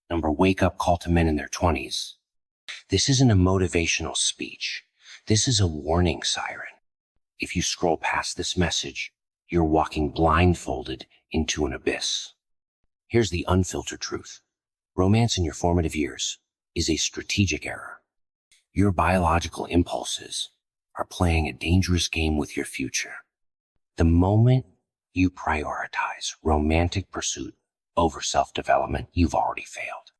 Number wake-up call to men in their 20s. This isn't a motivational speech. This is a warning siren. If you scroll past this message, you're walking blindfolded into an abyss. Here's the unfiltered truth. Romance in your formative years is a strategic error. Your biological impulses are playing a dangerous game with your future. The moment you prioritize romantic pursuit over self-development, you've already failed.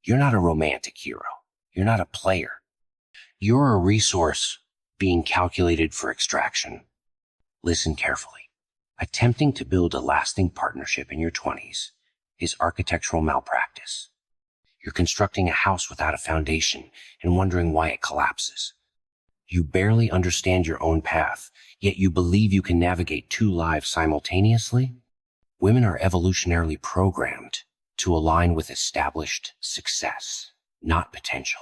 You're not a romantic hero. You're not a player. You're a resource being calculated for extraction. Listen carefully. Attempting to build a lasting partnership in your 20s is architectural malpractice. You're constructing a house without a foundation and wondering why it collapses. You barely understand your own path, yet you believe you can navigate two lives simultaneously? Women are evolutionarily programmed to align with established success, not potential.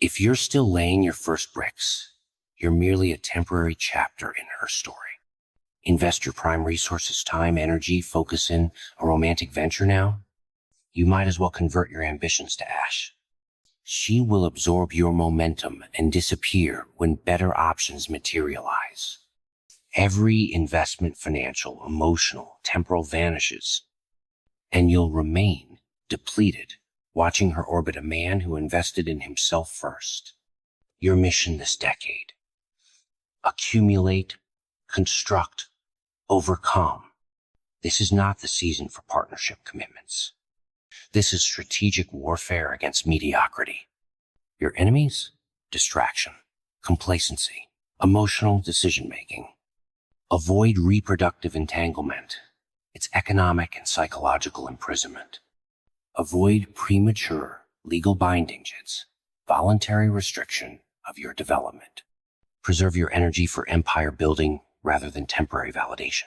If you're still laying your first bricks, you're merely a temporary chapter in her story. Invest your prime resources, time, energy, focus in a romantic venture now. You might as well convert your ambitions to ash. She will absorb your momentum and disappear when better options materialize. Every investment, financial, emotional, temporal, vanishes, and you'll remain depleted, watching her orbit a man who invested in himself first. Your mission this decade: accumulate, construct, overcome. This is not the season for partnership commitments. This is strategic warfare against mediocrity. Your enemies? Distraction, complacency, emotional decision-making. Avoid reproductive entanglement. It's economic and psychological imprisonment. Avoid premature legal bindings. It's voluntary restriction of your development. Preserve your energy for empire building rather than temporary validation.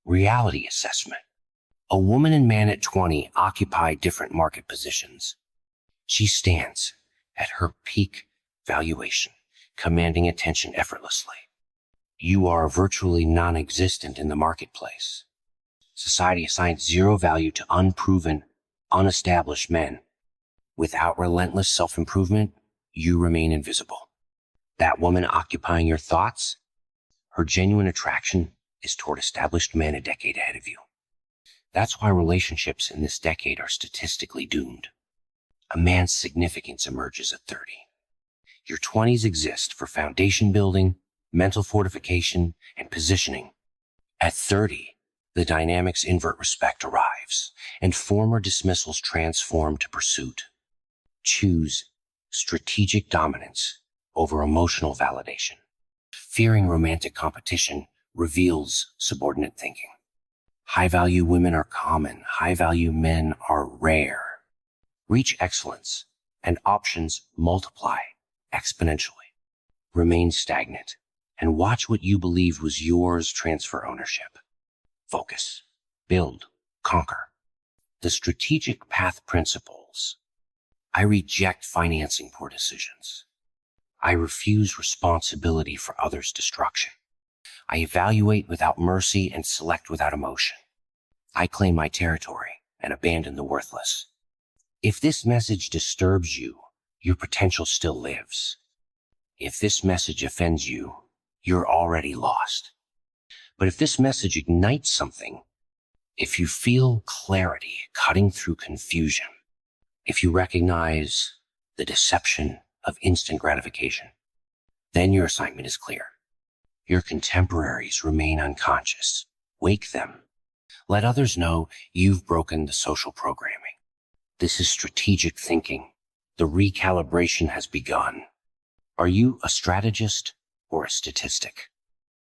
Reality assessment. A woman and man at 20 occupy different market positions. She stands at her peak valuation, commanding attention effortlessly. You are virtually non-existent in the marketplace. Society assigns zero value to unproven, unestablished men. Without relentless self-improvement, you remain invisible. That woman occupying your thoughts, her genuine attraction is toward established men a decade ahead of you. That's why relationships in this decade are statistically doomed. A man's significance emerges at 30. Your 20s exist for foundation building, mental fortification, and positioning. At 30, the dynamics invert, respect arrives, and former dismissals transform to pursuit. Choose strategic dominance over emotional validation. Fearing romantic competition reveals subordinate thinking. High-value women are common. High-value men are rare. Reach excellence, and options multiply exponentially. Remain stagnant, and watch what you believed was yours transfer ownership. Focus, build, conquer. The strategic path principles. I reject financing poor decisions. I refuse responsibility for others' destruction. I evaluate without mercy and select without emotion. I claim my territory and abandon the worthless. If this message disturbs you, your potential still lives. If this message offends you, you're already lost. But if this message ignites something, if you feel clarity cutting through confusion, if you recognize the deception of instant gratification, then your assignment is clear. Your contemporaries remain unconscious. Wake them. Let others know you've broken the social programming. This is strategic thinking. The recalibration has begun. Are you a strategist or a statistic?